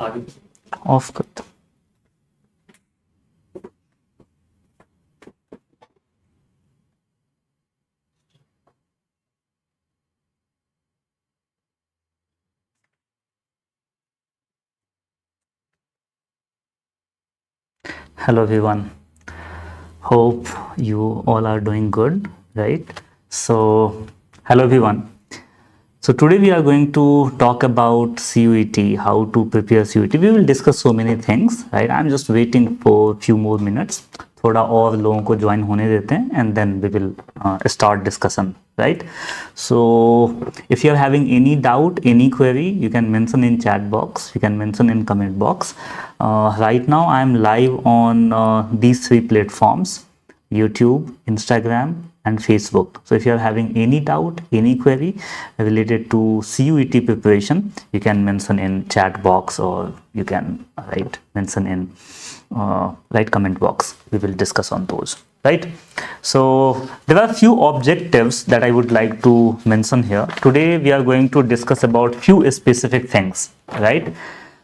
Of कर दो। Hello everyone, hope you all are doing good, right? So hello everyone, so today we are going to talk about CUET, how to prepare CUET. We will discuss so many things, right? I'm just waiting for few more minutes, थोड़ा और लोगों को join होने देते हैं and then we will start discussion, right? So if you are having any doubt, any query, you can mention in chat box, you can mention in comment box. Right now I am live on these three platforms: YouTube, Instagram and Facebook. So if you are having any doubt, any query related to CUET preparation, you can mention in chat box, or you can mention in comment box. We will discuss on those, right? So there are few objectives that I would like to mention here. Today we are going to discuss about few specific things, right?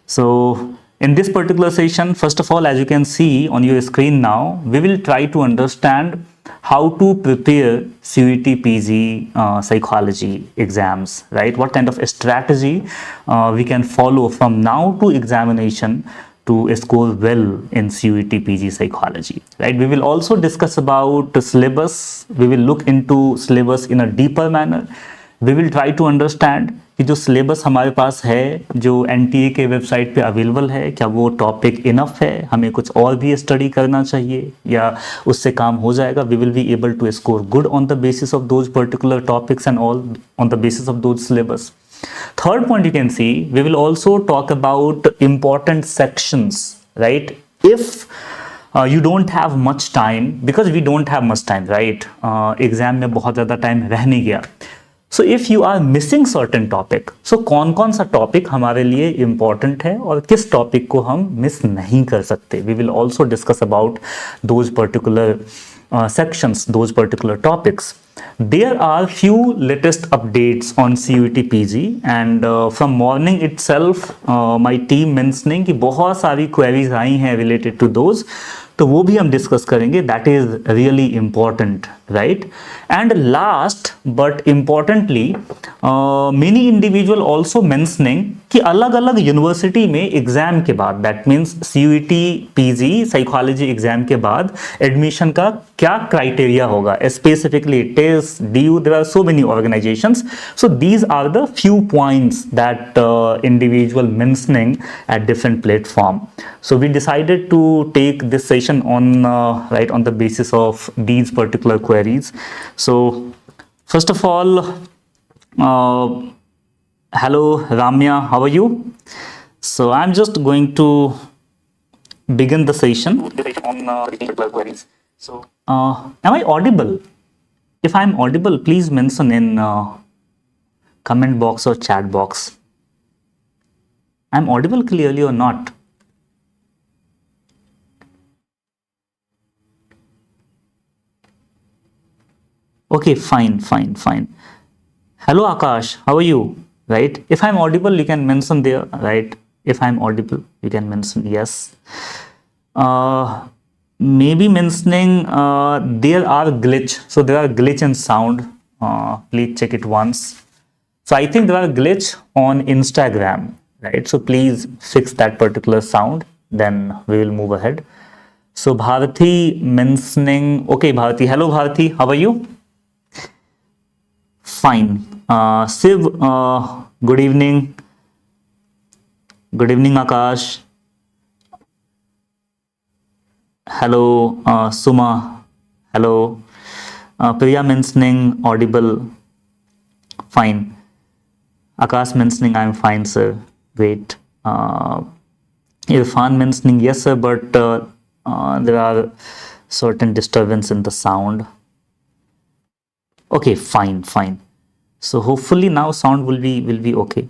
So in this particular session, first of all, as you can see on your screen now, we will try to understand how to prepare CUET PG psychology exams, right? What kind of a strategy we can follow from now to examination to score well in CUET PG psychology, right? We will also discuss about the syllabus. We will look into syllabus in a deeper manner. We will try to understand कि जो syllabus हमारे पास है, जो NTA के website पे available है, क्या वो टॉपिक इनफ है, हमें कुछ और भी स्टडी करना चाहिए या उससे काम हो जाएगा. We will be able to score good on the basis of those particular topics and all on the basis of those syllabus. Third point, you can see we will also talk about important sections, right? If you don't have much time, because we don't have much time, right? Exam में बहुत ज़्यादा time रह नहीं गया. So if you are missing certain topic, so कौन सा topic हमारे लिए important है और किस टॉपिक को हम मिस नहीं कर सकते. We will also discuss about those particular sections, those particular topics. There are few latest updates on CUET PG and from morning itself my team mentioning कि बहुत सारी queries आई हैं related to those, तो वो भी हम डिस्कस करेंगे. That is really important, right? And last but importantly, many individual also mentioning कि अलग अलग यूनिवर्सिटी में एग्जाम के बाद, that means CUET PG psychology exam के बाद एडमिशन का क्या क्राइटेरिया होगा, specifically test, DU, there are so many organisations. So these are the few points that individual mentioning at different platform. So we decided to take this session on on the basis of these particular queries. So first of all, hello Ramya, how are you? So I'm just going to begin the session on particular queries. So am I audible? If I'm audible, please mention in comment box or chat box. I'm audible clearly or not? Okay, fine. Hello Akash, how are you? Right? If I'm audible, you can mention there, right? If I'm audible, you can mention yes. Maybe mentioning there are glitch. So there are glitch in sound. Please check it once. So I think there are glitch on Instagram, right? So please fix that particular sound. Then we will move ahead. So Bharati mentioning. Okay, Bharati. Hello Bharati, how are you? Fine. Siv, good evening. Good evening, Akash. Hello, Suma. Hello. Priya mentioning audible. Fine. Akash mentioning I'm fine, sir. Great. Irfan mentioning yes, sir, but there are certain disturbance in the sound. Okay, fine. So hopefully now sound will be okay.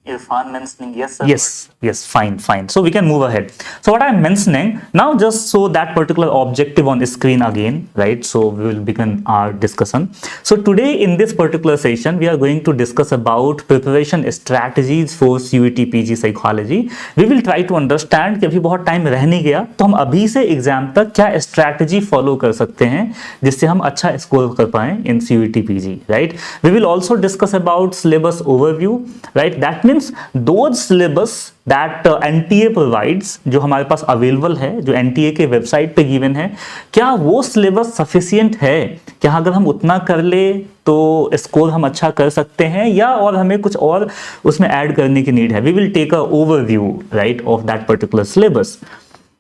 Irfan mentioning yes, sir. Yes, fine. So we can move ahead. So what I'm mentioning now, just so that particular objective on the screen again, right? So we will begin our discussion. So today in this particular session, we are going to discuss about preparation strategies for CUET PG Psychology. We will try to understand कि अभी बहुत time रह नहीं गया, तो हम अभी से एग्जाम तक क्या स्ट्रैटेजी फॉलो कर सकते हैं जिससे हम अच्छा स्कोर कर पाए इन CUET PG, right? We will also discuss about syllabus overview, right? That means those syllabus that NTA provides, जो हमारे पास अवेलेबल है, जो NTA के वेबसाइट पे गिवन है, क्या वो सिलेबस सफिशिएंट है? क्या अगर हम उतना कर ले तो स्कोर हम अच्छा कर सकते हैं, या और हमें कुछ और उसमें ऐड करने की नीड है? We will take a overview, right, of that particular syllabus.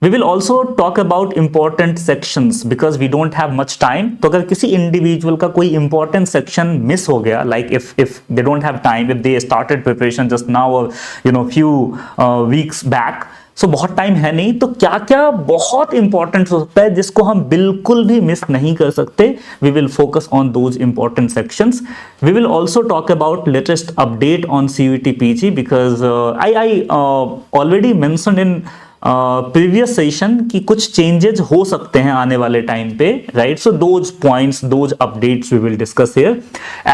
We will also talk about important sections because we don't have much time. तो अगर किसी इंडिविजुअल का कोई important section मिस हो गया, like if they don't have time, if they started preparation just now or few weeks back, so बहुत time है नहीं, तो क्या क्या बहुत इंपॉर्टेंट हो सकता है जिसको हम बिल्कुल भी मिस नहीं कर सकते? We will focus on those important sections. We will also talk about latest update on CUET PG because I already mentioned in previous session की कुछ चेंजेस हो सकते हैं आने वाले टाइम पे, right? So those points, those updates we will discuss here,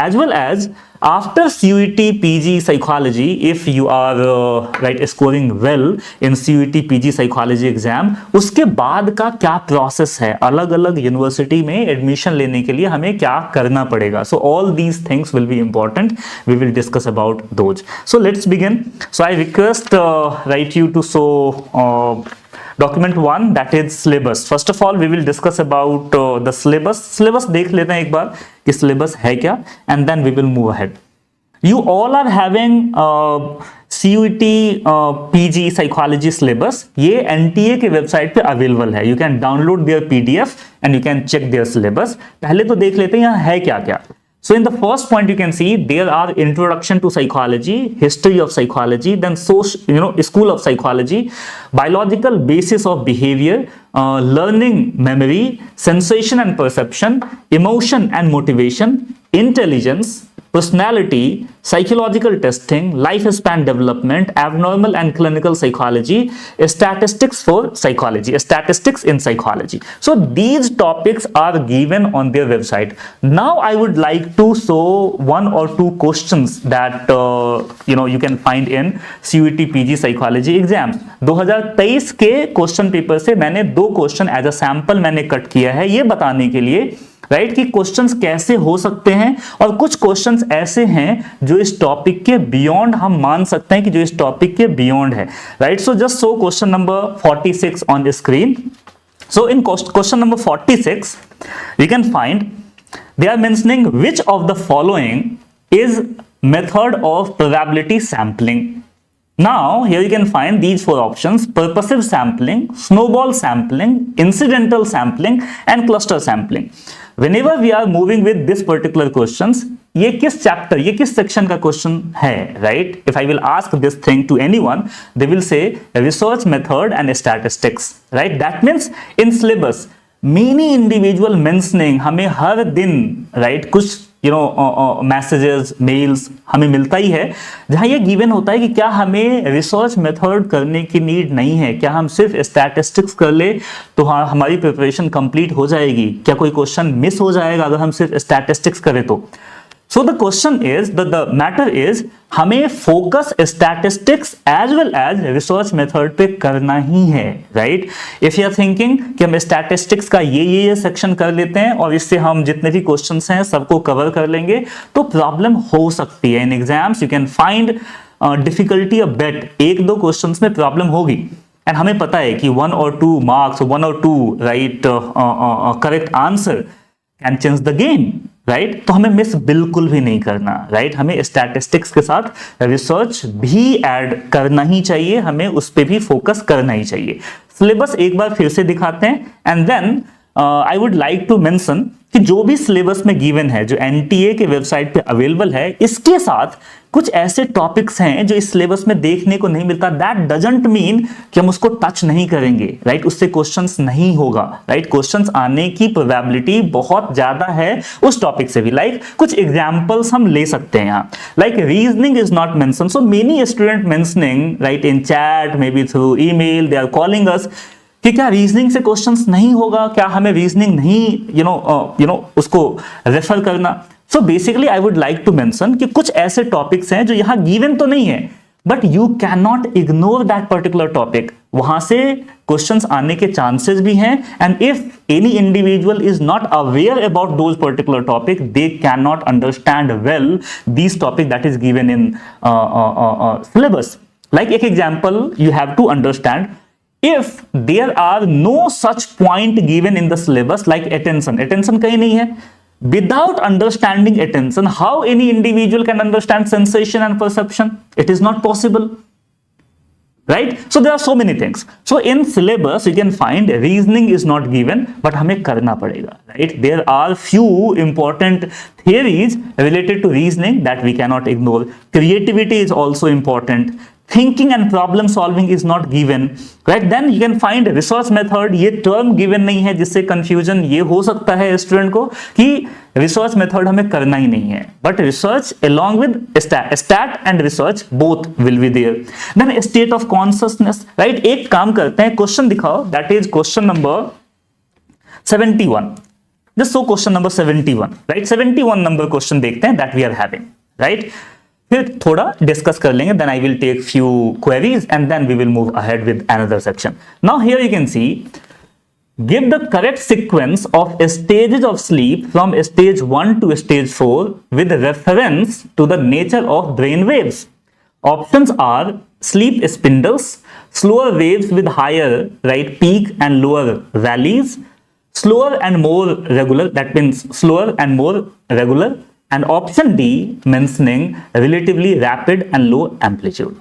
as well as after CUET PG Psychology, if you are scoring well in CUET PG Psychology exam, उसके बाद का क्या प्रोसेस है, अलग अलग यूनिवर्सिटी में एडमिशन लेने के लिए हमें क्या करना पड़ेगा. So all these things will be important. We will discuss about those. So let's begin. So I request you to show document 1, that is syllabus. First of all we will discuss about the syllabus देख लेते हैं एक बार कि syllabus है क्या, and then we will move ahead. You all are having CUET PG Psychology syllabus. ये NTA के website पे अवेलेबल है. You can download their PDF and you can check their syllabus. पहले तो देख लेते हैं यहाँ है क्या क्या. So in the first point you can see there are introduction to psychology, history of psychology, then school of psychology, biological basis of behavior, learning, memory, sensation and perception, emotion and motivation, intelligence, personality, psychological testing, lifespan development, abnormal and clinical psychology, statistics for psychology, statistics in psychology. So these topics are given on their website. Now I would like to show one or two questions that you can find in CUET PG Psychology exams. 2023 के question paper से मैंने 2 question as a sample मैंने cut किया है, ये बताने के लिए, राइट, कि क्वेश्चंस कैसे हो सकते हैं, और कुछ क्वेश्चंस ऐसे हैं जो इस टॉपिक के बियॉन्ड हम मान सकते हैं कि जो इस टॉपिक के बियॉन्ड है, right. So just so question number 46 on screen. So in question number 46 we can find they are mentioning which of the following is method of probability sampling. Now here you can find these 4 options: purposive sampling, snowball sampling, incidental sampling and cluster sampling. Whenever we are moving with this particular questions, ये किस chapter, ये किस section का question है, right? If I will ask this thing to anyone, they will say research method and statistics, right? That means in syllabus many individual mentioning, हमें हर दिन, right, कुछ मैसेजेस, मेल्स हमें मिलता ही है जहां ये गिवन होता है कि क्या हमें रिसर्च मेथड करने की नीड नहीं है, क्या हम सिर्फ स्टैटिस्टिक्स कर ले तो हाँ हमारी प्रिपरेशन कंप्लीट हो जाएगी, क्या कोई क्वेश्चन मिस हो जाएगा अगर हम सिर्फ स्टैटिस्टिक्स करें तो. So the question is, the matter is, हमें focus statistics as well as research method पे करना ही है, right? If you are thinking कि हम स्टैटिस्टिक्स का ये सेक्शन कर लेते हैं और इससे हम जितने भी क्वेश्चंस हैं सबको कवर कर लेंगे, तो प्रॉब्लम हो सकती है. In exams you can find difficulty a bit, 1-2 questions में प्रॉब्लम होगी, एंड हमें पता है कि 1 or 2 marks, 1 or 2 right correct answer can change the game, right? तो हमें मिस बिल्कुल भी नहीं करना, राइट? हमें स्टैटिस्टिक्स के साथ रिसर्च भी ऐड करना ही चाहिए, हमें उस पर भी फोकस करना ही चाहिए. सिलेबस एक बार फिर से दिखाते हैं, and then I would like to mention कि जो भी सिलेबस में गिवन है, जो एनटीए के वेबसाइट पे अवेलेबल है, इसके साथ कुछ ऐसे टॉपिक्स हैं जो इस सिलेबस में देखने को नहीं मिलता, दैट डजंट मीन कि हम उसको टच नहीं करेंगे, राइट, उससे क्वेश्चंस नहीं होगा, राइट, क्वेश्चंस आने की प्रोबेबिलिटी बहुत ज्यादा है उस टॉपिक से भी। लाइक कुछ एग्जांपल्स हम ले सकते हैं यहाँ, like reasoning is not mention, so many student mentioning, right, in chat, maybe through email, they are calling us कि क्या रीजनिंग से क्वेश्चंस नहीं होगा, क्या हमें रीजनिंग नहीं उसको रेफर करना। So basically I would like to mention कि कुछ ऐसे टॉपिक्स हैं जो यहां गिवन तो नहीं है, but you can not ignore that particular topic, वहां से क्वेश्चंस आने के चांसेस भी हैं, and if any individual is not aware about those particular topic, they can not understand well this topic that is given in syllabus. Like एक example you have to understand, if there are no such point given in the syllabus like attention कहीं नहीं है, without understanding attention, how any individual can understand sensation and perception? It is not possible, right? So there are so many things. So in syllabus you can find reasoning is not given, but हमें करना पड़ेगा, right? There are few important theories related to reasoning that we cannot ignore. Creativity is also important. Thinking and problem solving is not given, right? Then you can find research method, ये term given नहीं है, जिससे confusion ये हो सकता है student को कि research method हमें करना ही नहीं है, but research along with stat and research both will be there. Then state of consciousness, right? एक काम करते हैं, क्वेश्चन दिखाओ, that is question number 71. Just so question number 71, right? 71 number question देखते हैं that we are having, right? फिर थोड़ा discuss कर लेंगे, then I will take few queries and then we will move ahead with another section. Now here you can see, give the correct sequence of stages of sleep from stage 1 to stage 4 with reference to the nature of brain waves. Options are sleep spindles, slower waves with higher, right, peak and lower valleys, slower and more regular, that means slower and more regular, and option D mentioning relatively rapid and low amplitude.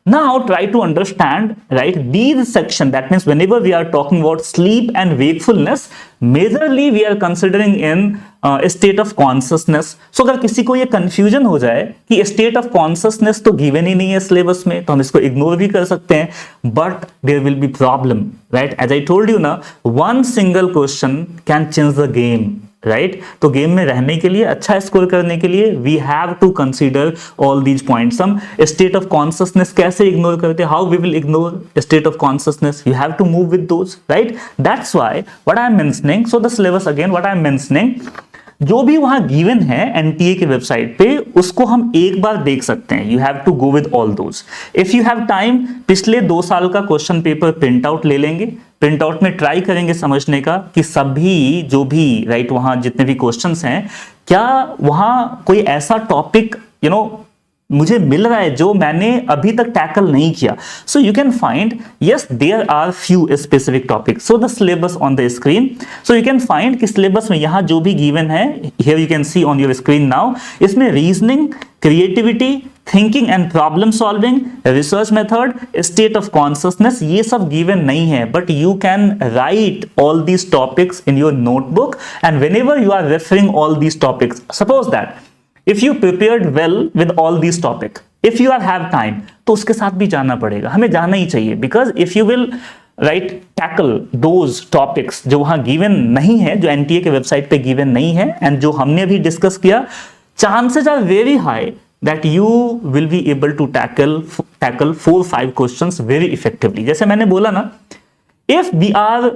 Now try to understand, right, these section, that means whenever we are talking about sleep and wakefulness, majorly we are considering in state of consciousness. So अगर किसी को ये confusion हो जाए कि state of consciousness तो given ही नहीं है syllabus में, तो हम इसको ignore भी कर सकते हैं, but there will be problem, right? As I told you ना, one single question can change the game, right? तो गेम में रहने के लिए, अच्छा स्कोर करने के लिए, we have to consider all these points. हम स्टेट ऑफ कॉन्शियसनेस कैसे इग्नोर करते हैं, how we will ignore state of consciousness, you have to move with those, right? That's why what I am mentioning, so the syllabus again what I am mentioning, जो भी वहां given है NTA के website पे, उसको हम एक बार देख सकते हैं, you have to go with all those. If you have time, पिछले 2 साल का क्वेश्चन पेपर प्रिंट आउट ले लेंगे, प्रिंट आउट में ट्राई करेंगे समझने का कि सभी जो भी, राइट, वहां जितने भी क्वेश्चंस हैं, क्या वहां कोई ऐसा टॉपिक मुझे मिल रहा है जो मैंने अभी तक टैकल नहीं किया। So you can find, yes, there are few specific topics, so the syllabus on the screen, so you can find कि सिलेबस में यहां जो भी गिवन है, here you can see on your screen now, इसमें reasoning, creativity, thinking and problem solving, research method, state of consciousness, ये सब given नहीं है, but you can write all these topics in your notebook, and whenever you are referring all these topics, suppose that if you prepared well with all these topic, if you are have time, तो उसके साथ भी जाना पड़ेगा, हमें जाना ही चाहिए, because if you will right tackle those topics जो वहां given नहीं है, जो एनटीए के वेबसाइट पे given नहीं है, and जो हमने भी डिस्कस किया, chances are very high that you will be able to tackle 4-5 questions very effectively. जैसे मैंने बोला ना, if we are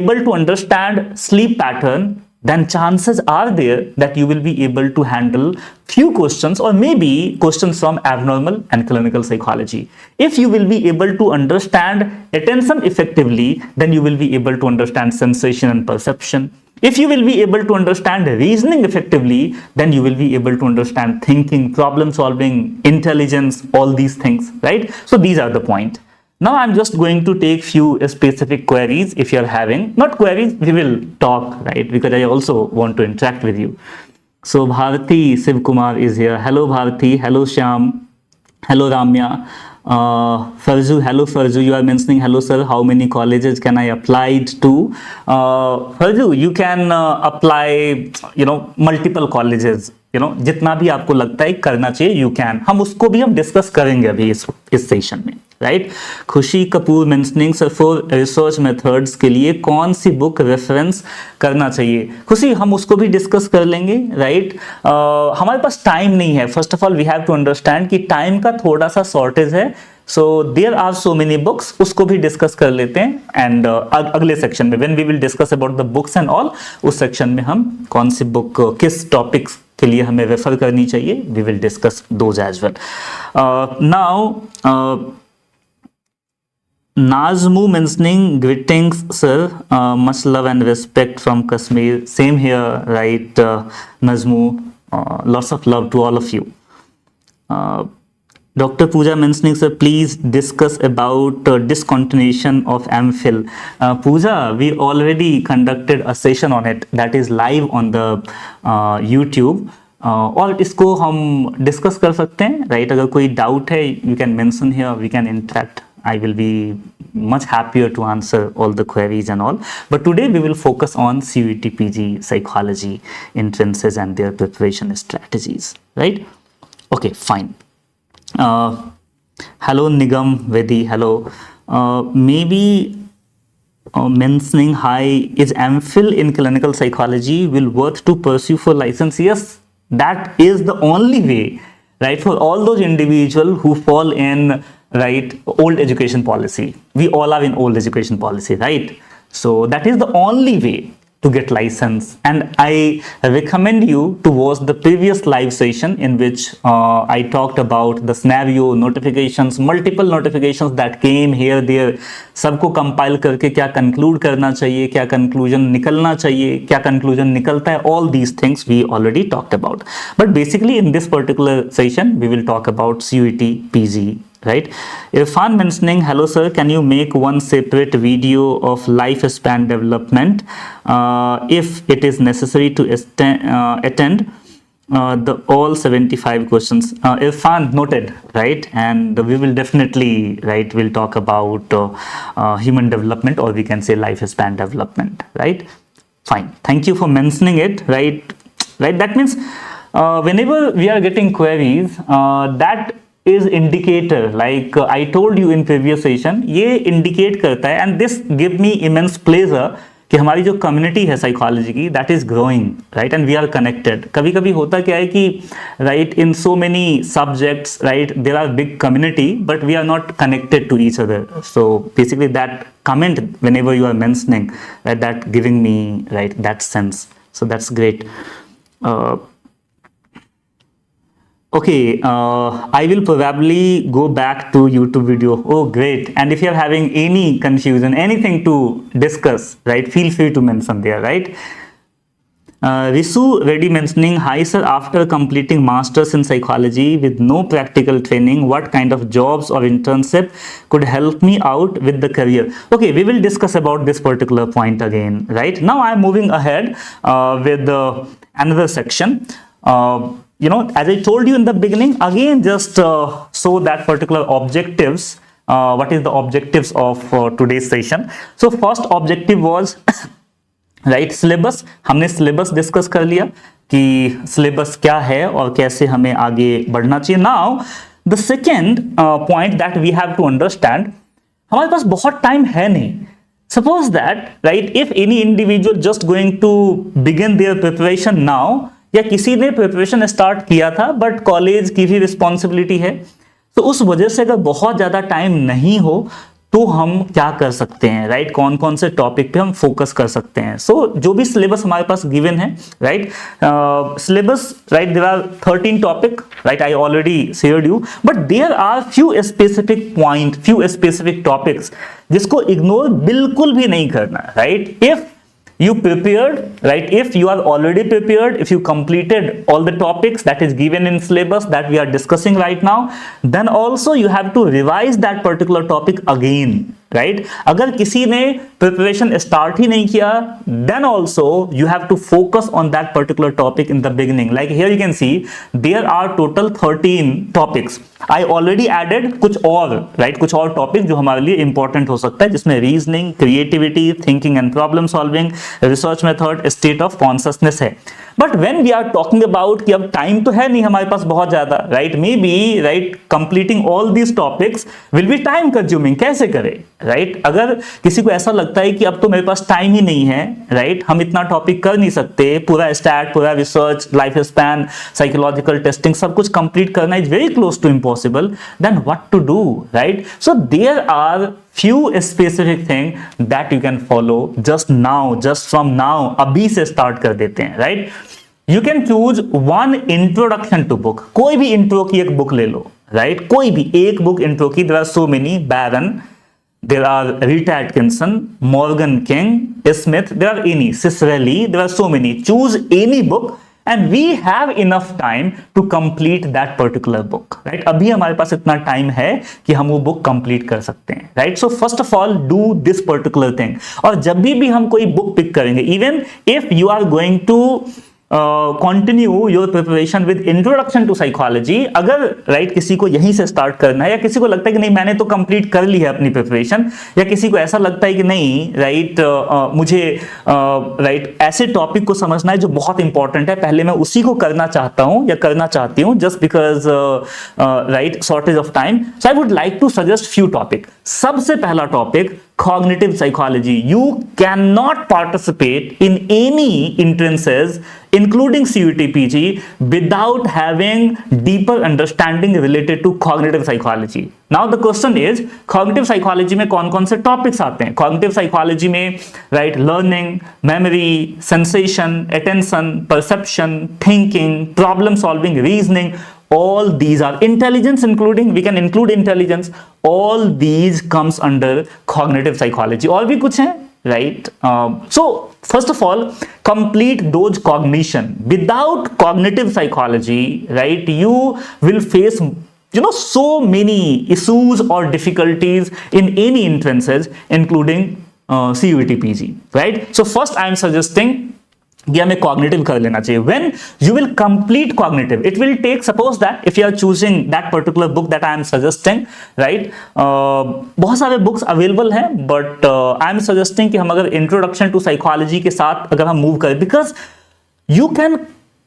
able to understand sleep pattern, then chances are there that you will be able to handle few questions or maybe questions from abnormal and clinical psychology. If you will be able to understand attention effectively, then you will be able to understand sensation and perception. If you will be able to understand reasoning effectively, then you will be able to understand thinking, problem solving, intelligence, all these things, right? So these are the point. Now I'm just going to take few specific queries if you're having, not queries, we will talk, right? Because I also want to interact with you. So Bharti Shiv Kumar is here. Hello Bharti, hello Shyam, hello Ramya. Farzu, hello Farzu, you are mentioning hello sir, how many colleges can I apply to? Farzu, you can apply, multiple colleges, जितना भी आपको लगता है करना चाहिए you can, हम उसको भी हम डिस्कस करेंगे अभी इस सेशन में, राइट। खुशी Kapoor mentioning sir for research methods के लिए कौन सी बुक रेफरेंस करना चाहिए? खुशी, हम उसको भी डिस्कस कर लेंगे, राइट। हमारे पास टाइम नहीं है, first of all we have to understand कि टाइम का थोड़ा सा शॉर्टेज है, so there are so many books, उसको भी डिस्कस कर लेते हैं। एंड अगले सेक्शन में when we will discuss about the books and all, उस सेक्शन में हम कौन सी बुक किस टॉपिक्स के लिए हमें रेफर करनी चाहिए, we will discuss those as well. Now Nazmu mentioning greetings sir, much love and respect from Kashmir, same here, right. Nazmu, lots of love to all of you. Dr. Pooja mentioning sir, please discuss about discontinuation of MPhil. Pooja, we already conducted a session on it that is live on the YouTube. और इसको हम discuss कर सकते हैं, right. अगर कोई doubt है you can mention here, we can interact. I will be much happier to answer all the queries and all. But today we will focus on CUET PG Psychology entrances and their preparation strategies, right? Okay, fine. Hello Nigam Vedi, hello. Maybe mentioning hi, is MPhil in clinical psychology will worth to pursue for license? Yes, that is the only way, right, for all those individuals who fall in, right, old education policy. We all are in old education policy, right? So that is the only way to get license, and I recommend you to watch the previous live session in which I talked about the scenario, notifications, multiple notifications that came here there, सबको compile करके क्या conclude करना चाहिए, क्या conclusion निकलना चाहिए, क्या conclusion निकलता है, all these things we already talked about. But basically in this particular session we will talk about CUET PG, right? Irfan mentioning, hello sir, can you make one separate video of lifespan development if it is necessary to attend the all 75 questions? Irfan, noted, right? And we will definitely, right, we'll talk about human development, or we can say lifespan development, right? Fine, thank you for mentioning it, right? That means whenever we are getting queries, that is indicator, like I told you in previous session, ये indicate करता है, and this give me immense pleasure कि हमारी जो community है psychology की, that is growing, right, and we are connected. कभी कभी होता क्या है कि, right, in so many subjects, right, there are big community but we are not connected to each other. So basically that comment whenever you are mentioning, right, that giving me, right, that sense, so that's great. Okay, I will probably go back to YouTube video. Oh, great. And if you are having any confusion, anything to discuss, right, feel free to mention there, right? Risu Reddy mentioning, hi sir, after completing masters in psychology with no practical training, what kind of jobs or internship could help me out with the career? Okay, we will discuss about this particular point again, right? Now I am moving ahead with another section. As I told you in the beginning, again just show that particular objectives, what is the objectives of today's session. So first objective was right, syllabus. हमने syllabus discuss कर लिया कि syllabus क्या है और कैसे हमें आगे बढ़ना चाहिए. Now the second point that we have to understand, हमारे पास बहुत टाइम है नहीं. Suppose that, right, if any individual just going to begin their preparation now, या किसी ने प्रिपरेशन स्टार्ट किया था बट कॉलेज की भी रिस्पॉन्सिबिलिटी है, तो उस वजह से अगर बहुत ज्यादा टाइम नहीं हो तो हम क्या कर सकते हैं, राइट, कौन कौन से टॉपिक पे हम फोकस कर सकते हैं. सो जो भी सिलेबस हमारे पास गिवन है, right, syllabus, right, there are 13 topic, right, I already shared you, but there are few specific point, few specific topics जिसको इग्नोर बिल्कुल भी नहीं करना, right. If you prepared, right, if you are already prepared, if you completed all the topics that is given in syllabus that we are discussing right now, then also you have to revise that particular topic again, right? अगर किसी ने preparation start ही नहीं किया, then also you have to focus on that particular topic in the beginning. Like here you can see there are total 13 topics. I already added कुछ और, right, कुछ और टॉपिक जो हमारे लिए इंपॉर्टेंट हो सकता है, जिसमें reasoning, creativity, thinking and problem solving, research method, state of consciousness है. But when we are talking about कि अब टाइम तो है नहीं हमारे पास बहुत ज्यादा, right, may be, right, completing all these topics will be time consuming. कैसे करें, राइट? अगर किसी को ऐसा लगता है कि अब तो मेरे पास टाइम ही नहीं है, राइट, हम इतना टॉपिक कर नहीं सकते, पूरा स्टैट, पूरा research, life span, psychological testing सब कुछ कंप्लीट करना is very close to impossible, then what to do, right? So there are few specific thing that you can follow just now, just from now. अभी से start कर देते हैं, right? You can choose one introduction to book. कोई भी intro की एक book ले लो, right? कोई भी एक book intro की. There are so many. Barron, there are Rita Atkinson, Morgan King, Smith, there are any, Cicerelli, there are so many. Choose any book and we have enough time to complete that particular book, right? अभी हमारे पास इतना time है कि हम वो book complete कर सकते हैं, right? So first of all do this particular thing. और जब भी हम कोई बुक पिक करेंगे, even if you are going to continue your preparation with introduction to psychology, अगर राइट किसी को यहीं से स्टार्ट करना है, या किसी को लगता है कि नहीं मैंने तो कंप्लीट कर ली है अपनी प्रिपरेशन, या किसी को ऐसा लगता है कि नहीं राइट मुझे राइट ऐसे टॉपिक को समझना है जो बहुत इंपॉर्टेंट है, पहले मैं उसी को करना चाहता हूं या करना चाहती हूं just because right shortage of time, so I would like to suggest few topic. सबसे पहला topic cognitive psychology. You cannot participate in any entrances including CUET PG without having deeper understanding related to cognitive psychology. Now the question is cognitive psychology में कौन-कौन से topics आते हैं? Cognitive psychology में right learning, memory, sensation, attention, perception, thinking, problem solving, reasoning, all these are intelligence, including we can include intelligence, all these comes under cognitive psychology. और भी कुछ हैं, right? So first of all complete those cognition. Without cognitive psychology, right, you will face so many issues or difficulties in any entrances including CUET PG, right? So first I am suggesting कि हमें cognitive कर लेना चाहिए. When you will complete cognitive it will take, suppose that if you are choosing that particular book that I am suggesting, right, बहुत सारे books available हैं but I am suggesting कि हम अगर इंट्रोडक्शन टू साइकोलॉजी के साथ अगर हम मूव करें, because you can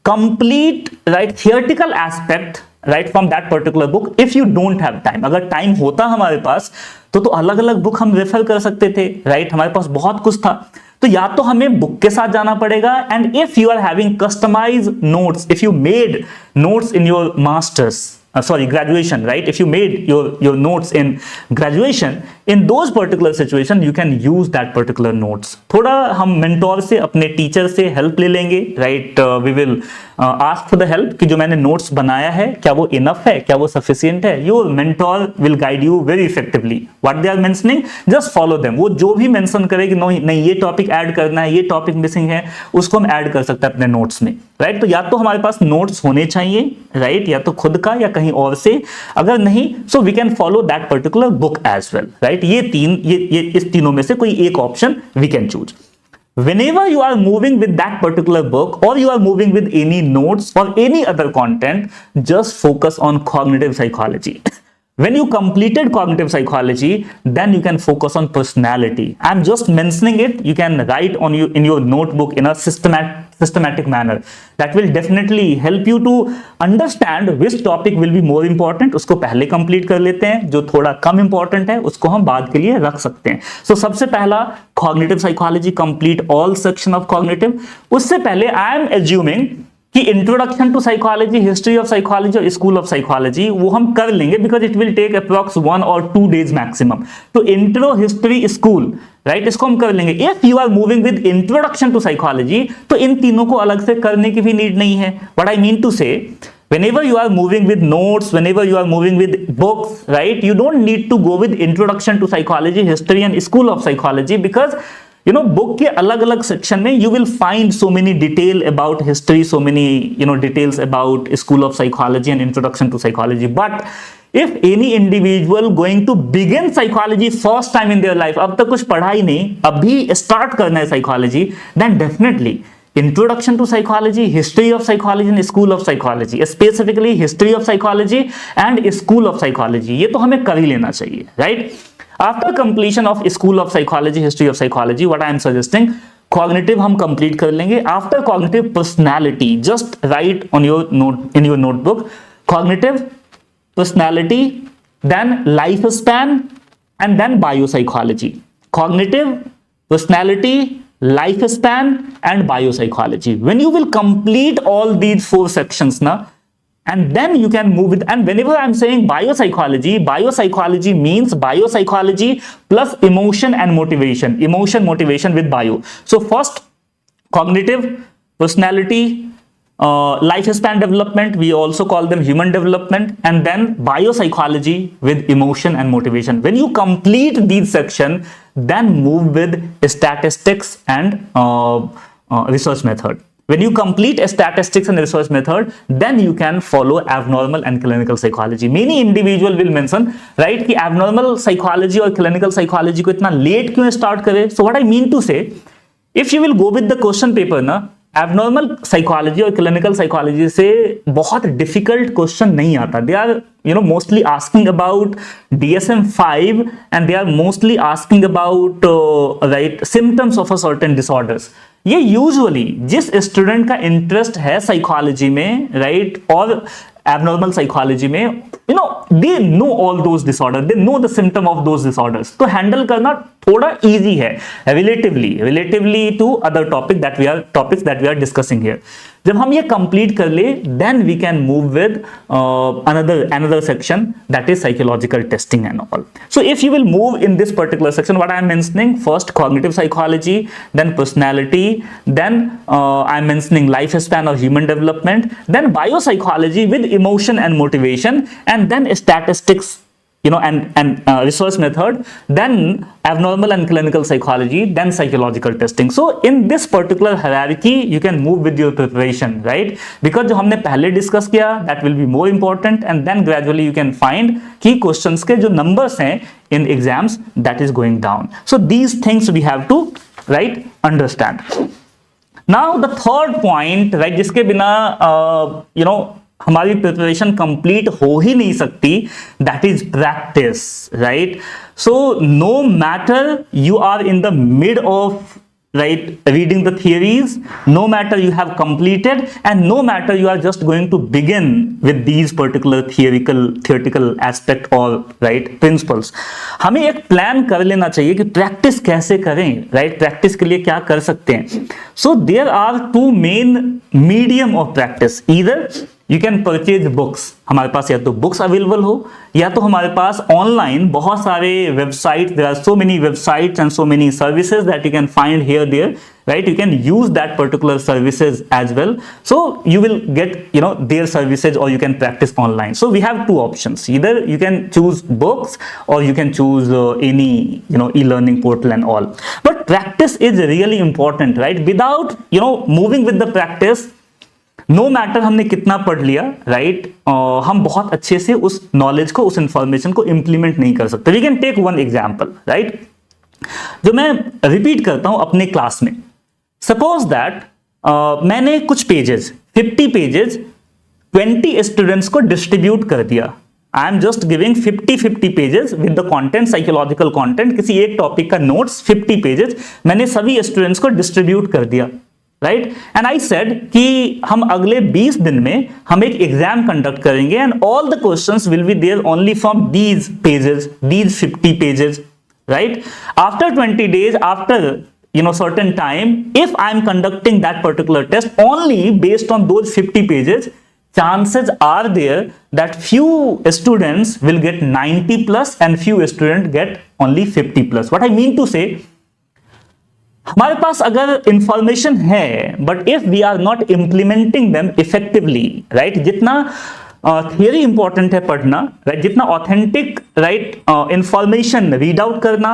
complete right theoretical aspect right from that particular book if you don't have time. अगर टाइम होता हमारे पास तो अलग अलग बुक हम रेफर कर सकते थे, राइट, हमारे पास बहुत कुछ था. तो या तो हमें बुक के साथ जाना पड़ेगा, and if you are having customise notes, if you made notes in your masters graduation, right, if you made your notes in graduation, in those particular situation you can use that particular notes. थोड़ा हम mentor से, अपने teacher से help ले लेंगे, right, we will ask for the help कि जो मैंने नोट्स बनाया है क्या वो इनफ है, क्या वो सफिशिएंट है. Your mentor will guide you very effectively. What they are mentioning, just follow them. वो जो भी मेंशन करे कि नहीं ये टॉपिक ऐड करना है, ये टॉपिक मिसिंग है, उसको हम ऐड कर सकते हैं अपने नोट्स में, राइट. तो या तो हमारे पास नोट्स होने चाहिए, राइट, या तो खुद का या कहीं और से, अगर नहीं so we can follow that particular book as well, right. ये इस तीनों में से कोई एक option we can choose. Whenever you are moving with that particular book or you are moving with any notes or any other content, just focus on cognitive psychology. When you completed cognitive psychology, then you can focus on personality. I'm just mentioning it. You can write in your notebook in a systematic manner. That will definitely help you to understand which topic will be more important. उसको पहले complete कर लेते हैं, जो थोड़ा कम important है उसको हम बाद के लिए रख सकते हैं. So सबसे पहला cognitive psychology, complete all section of cognitive. उससे पहले I am assuming कि introduction to psychology, history of psychology और स्कूल ऑफ साइकोलॉजी वो हम कर लेंगे, because it will take approx 1 or 2 days maximum. तो इंट्रो, हिस्ट्री, स्कूल, राइट, इसको हम कर लेंगे. If you are moving with introduction to psychology तो इन तीनों को अलग से करने की भी नीड नहीं है. व्हाट आई मीन टू से, whenever you are moving with notes, whenever you are moving with books, right, you don't need to go with introduction to psychology, history and school of psychology, because book के अलग अलग section में you will find so many detail about history, so many details about school of psychology and introduction to psychology. But If any individual going to begin psychology first time in their life, अब तक कुछ पढ़ा ही नहीं, अभी start करना है psychology, then definitely introduction to psychology, history of psychology and school of psychology, specifically history of psychology and school of psychology, ये तो हमें कर ही लेना चाहिए, right? After completion of school of psychology, history of psychology, what I am suggesting, cognitive हम complete कर लेंगे. After cognitive, personality, just write on your note, in your notebook, cognitive, personality, then lifespan, and then biopsychology. Cognitive, personality, lifespan, and biopsychology. When you will complete all these 4 sections na, and then you can move it. And whenever I'm saying biopsychology means biopsychology plus emotion and motivation, motivation with bio. So first cognitive, personality, lifespan development, we also call them human development, and then biopsychology with emotion and motivation. When you complete these section, then move with statistics and research method. When you complete a statistics and research method, then you can follow abnormal and clinical psychology. Many individual will mention, right, कि abnormal psychology और clinical psychology को इतना late क्यों start करें? So what I mean to say, if you will go with the question paper ना, abnormal psychology और clinical psychology से बहुत difficult question नहीं आता. They are, you know, mostly asking about DSM-5 and they are mostly asking about right symptoms of a certain disorders. ये usually जिस student का interest है साइकोलॉजी में, राइट, और एबनॉर्मल साइकोलॉजी में, you know, they know all those disorder, they know the symptom of those disorders, तो handle करना थोड़ा इजी है relatively to other topics that we are discussing here. जब हम ये कंप्लीट कर ले, then we can move with another section, that is psychological testing and all. So if you will move in this particular section, what I am mentioning, first cognitive psychology, then personality, then I am mentioning lifespan or human development, then biopsychology with emotion and motivation, and then statistics, you know, and research method, then abnormal and clinical psychology, then psychological testing. So in this particular hierarchy, you can move with your preparation, right? Because जो हमने पहले discuss किया, that will be more important, and then gradually you can find कि questions के जो numbers हैं in exams, that is going down. So these things we have to, right, understand. Now the third point, right, जिसके बिना you know हमारी preparation complete हो ही नहीं सकती, that is practice, right. So no matter you are in the mid of, right, reading the theories, no matter you have completed, and no matter you are just going to begin with these particular theoretical aspect or, right, principles, हमें एक plan कर लेना चाहिए कि practice कैसे करें, right, practice के लिए क्या कर सकते हैं. So there are 2 main medium of practice. Either you can purchase books, हमारे पास या तो बुक्स अवेलेबल हो, या तो हमारे पास ऑनलाइन बहुत सारे website, there are so many websites and so many services that you can find here there, right. You can use that particular services as well, so you will get, you know, their services, or you can practice online. So we have 2 options. Either you can choose books or you can choose any, you know, e-learning portal and all, but practice is really important, right. Without, you know, moving with the practice, no matter हमने कितना पढ़ लिया, right, हम बहुत अच्छे से उस knowledge को, उस इंफॉर्मेशन को इंप्लीमेंट नहीं कर सकते. We can take one example, right, जो मैं रिपीट करता हूं अपने क्लास में. सपोज दैट मैंने कुछ पेजेस, 50 पेजेस 20 स्टूडेंट्स को डिस्ट्रीब्यूट कर दिया. I am just giving 50 pages with the content, psychological content, किसी एक टॉपिक का नोट्स 50 पेजेस मैंने सभी स्टूडेंट्स को डिस्ट्रीब्यूट कर दिया, राइट. एंड आई सेड कि हम अगले 20 दिन में हम एक एग्जाम कंडक्ट करेंगे, and all the questions will be there only from these pages, these 50 pages, right. After 20 days, after, you know, certain time, if I am conducting that particular test only based on those 50 pages, chances are there that few students will get 90 plus and few students get only 50 plus. What I mean to say, हमारे पास अगर information है, but if we are not implementing them effectively, right, जितना theory important है पढ़ना, right, जितना authentic, right, information read out करना,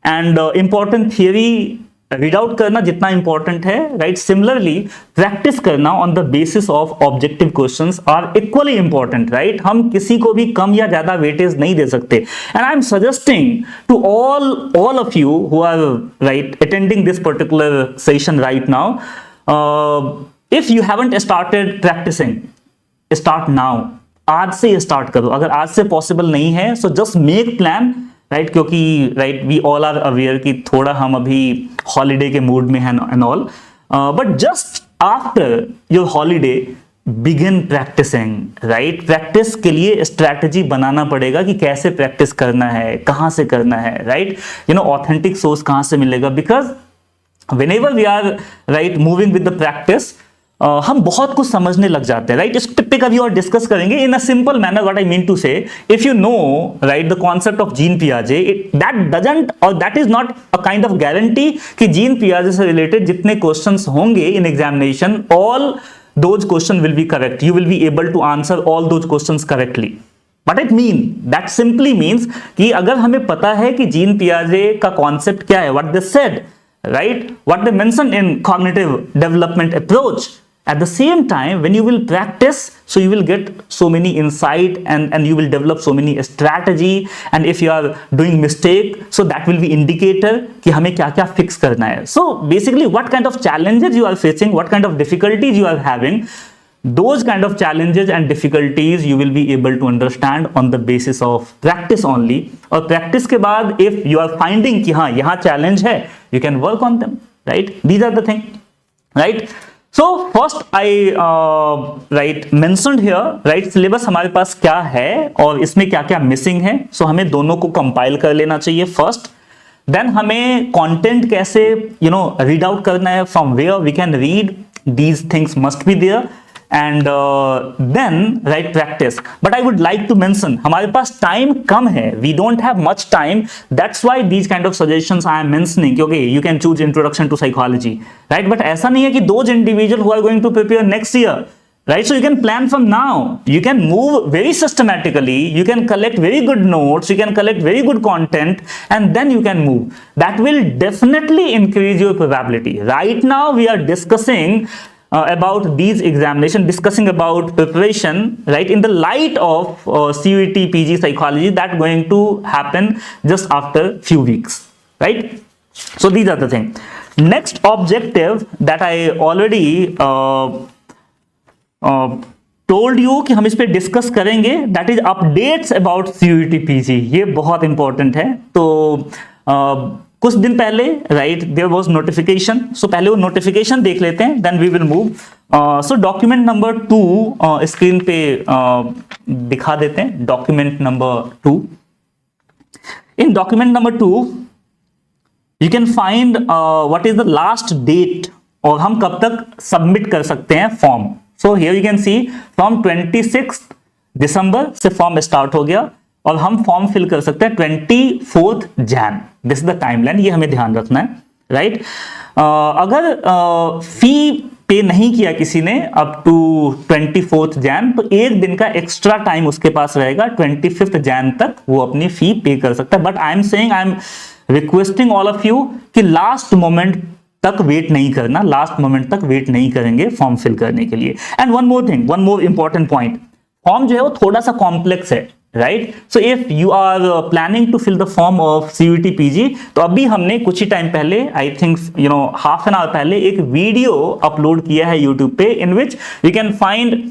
and important theory read out करना जितना इंपॉर्टेंट है, राइट, सिमिलरली प्रैक्टिस करना on the basis of objective questions are equally important, right. हम किसी को भी कम या ज्यादा वेटेज नहीं दे सकते। And I am suggesting to all of you who are right attending this particular session right now, if you haven't started practising, start now. आज से स्टार्ट करो। अगर आज से पॉसिबल नहीं है so just make plan, right, क्योंकि right we all are aware कि थोड़ा हम अभी हॉलीडे के मूड में हैं and all, but just after your holiday begin practicing, right. Practice के लिए स्ट्रैटेजी बनाना पड़ेगा कि कैसे प्रैक्टिस करना है, कहां से करना है, right. You know authentic source कहां से मिलेगा, because whenever we are right moving with the practice, हम बहुत कुछ समझने लग जाते हैं, राइट। इस टॉपिक अभी और डिस्कस करेंगे in a simple manner. What I mean to say, if you know right the concept of Jean पियाजे, दैट डजंट और that is not a kind of guarantee कि जीन पियाजे से रिलेटेड जितने क्वेश्चंस होंगे in examination, all those question will be correct, you will be able to answer all those questions correctly. What it mean? That simply means कि अगर हमें पता है कि जीन पियाजे का कॉन्सेप्ट क्या है, what they said, right, what they mentioned in cognitive development approach, at the same time when you will practice, so you will get so many insight and you will develop so many strategy, and if you are doing mistake, so that will be indicator कि हमें क्या क्या fix करना है। So basically what kind of challenges you are facing, what kind of difficulties you are having, those kind of challenges and difficulties you will be able to understand on the basis of practice only। और practice के बाद if you are finding कि हाँ यहाँ challenge है, you can work on them, right। These are the thing, right। So first I right mentioned here, right, syllabus हमारे पास क्या है और इसमें क्या क्या missing है। So हमें दोनों को compile कर लेना चाहिए first, then हमें content कैसे read out करना है, from where we can read, these things must be there, and then right practice। but I would like to mention हमारे पास टाइम कम है, we don't have much time, that's why these kind of suggestions I am mentioning, क्योंकि you can choose introduction to psychology, right। but ऐसा नहीं है कि those individual who are going to prepare next year, right, so you can plan from now, you can move very systematically, you can collect very good notes, you can collect very good content, and then you can move. That will definitely increase your probability. Right now we are discussing about these examination, discussing about preparation, right, in the light of CUET PG Psychology that going to happen just after few weeks, right। so these are the thing। next objective that I already told you कि हम इस पे discuss करेंगे, that is updates about CUET PG। ये बहुत important है। तो कुछ दिन पहले right there was notification, so पहले वो नोटिफिकेशन देख लेते हैं, then we will move. So document number 2 screen पे दिखा देते हैं। Document number 2, in document number 2 you can find what is the last date और हम कब तक सबमिट कर सकते हैं form. So here you can see from 26 दिसंबर से फॉर्म स्टार्ट हो गया और हम फॉर्म फिल कर सकते हैं 24 Jain. This is the timeline, ये हमें ध्यान रखना है, राइट। अगर फी पे नहीं किया किसी ने अप टू 24 जैन, तो एक दिन का एक्स्ट्रा टाइम उसके पास रहेगा, 25 जैन तक वो अपनी फी पे कर सकता है। But I am saying, I am requesting all of you कि लास्ट मोमेंट तक वेट नहीं करना, लास्ट मोमेंट तक वेट नहीं करेंगे फॉर्म फिल करने के लिए। And one more thing, one more important point, form जो है वो थोड़ा सा कॉम्प्लेक्स है, right. So if you are planning to fill the form of CUET PG, तो अभी हमने कुछ ही टाइम पहले, I think half an hour पहले, एक वीडियो अपलोड किया है यूट्यूब पे, in which you can find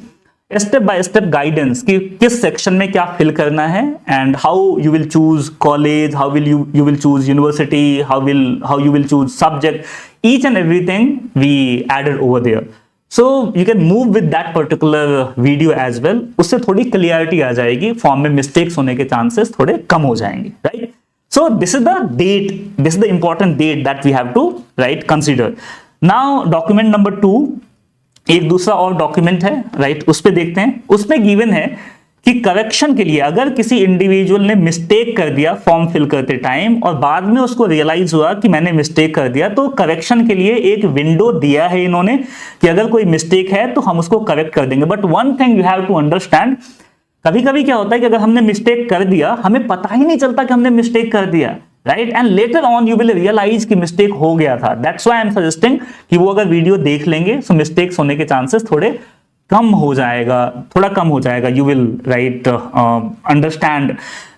step by step guidance कि किस सेक्शन में क्या फिल करना है, and how you will choose college, how will you will choose university, how you will choose subject, each and everything we added over there. So you can move with that particular video as well। उससे थोड़ी clarity आ जाएगी, form में mistakes होने के chances थोड़े कम हो जाएंगे, right. So this is the date, this is the important date that we have to right consider. Now document number 2, एक दूसरा और डॉक्यूमेंट है, राइट, उस पे देखते हैं। उसमें गिवन है कि करेक्शन के लिए अगर किसी इंडिविजुअल ने मिस्टेक कर दिया फॉर्म फिल करते टाइम और बाद में उसको रियलाइज हुआ कि मैंने मिस्टेक कर दिया, तो करेक्शन के लिए एक विंडो दिया है इन्होंने कि अगर कोई मिस्टेक है तो हम उसको करेक्ट कर देंगे। But one thing you have to understand, कभी कभी क्या होता है कि अगर हमने मिस्टेक कर दिया, हमें पता ही नहीं चलता कि हमने मिस्टेक कर दिया, right, and later on you will realise कि मिस्टेक हो गया था. That's why I am suggesting कि वो अगर वीडियो देख लेंगे सो मिस्टेक्स होने के चांसेस थोड़े कम हो जाएगा, थोड़ा कम हो जाएगा. You will right understand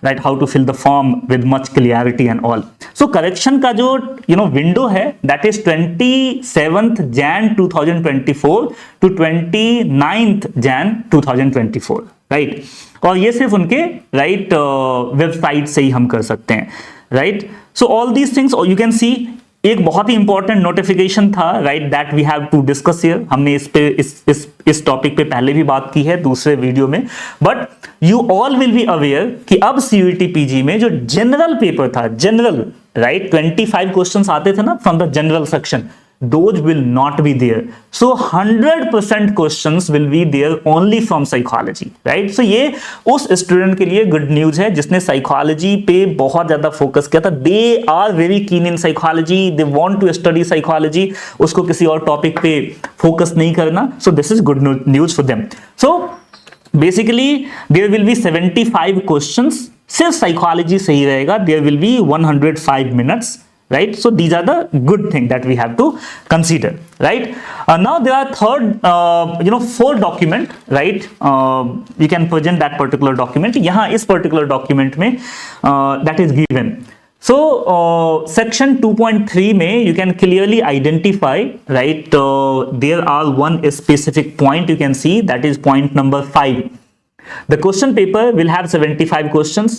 right how to fill the form with much clarity and all. So correction का जो विंडो है that is 27th Jan 2024 to 29th Jan 2024, राइट. और ये सिर्फ उनके राइट वेबसाइट से ही हम कर सकते हैं, right. So all these things you can see. एक बहुत ही इंपॉर्टेंट नोटिफिकेशन था, right, that we have to discuss here. हमने इस टॉपिक पे पहले भी बात की है दूसरे वीडियो में, but you all will be aware कि अब सीयूईटी पीजी में जो जनरल पेपर था, जनरल राइट 25 क्वेश्चंस आते थे ना from the general section, those will not be there. So 100% questions will be there only from psychology, right? So ये उस स्टूडेंट के लिए गुड न्यूज है जिसने साइकोलॉजी पे बहुत ज्यादा फोकस किया था. दे are very keen in psychology, they want to study psychology, उसको किसी और टॉपिक पे फोकस नहीं करना. So this is good news for them. So basically there will be 75 questions. सिर्फ साइकोलॉजी सही रहेगा. There will be 105 minutes, right? So these are the good thing that we have to consider, right? Now there are third 4 document, right? You can present that particular document. यहाँ इस particular document में that is given. So section 2.3 में you can clearly identify, right? There are one specific point you can see, that is point number 5. The question paper will have 75 questions.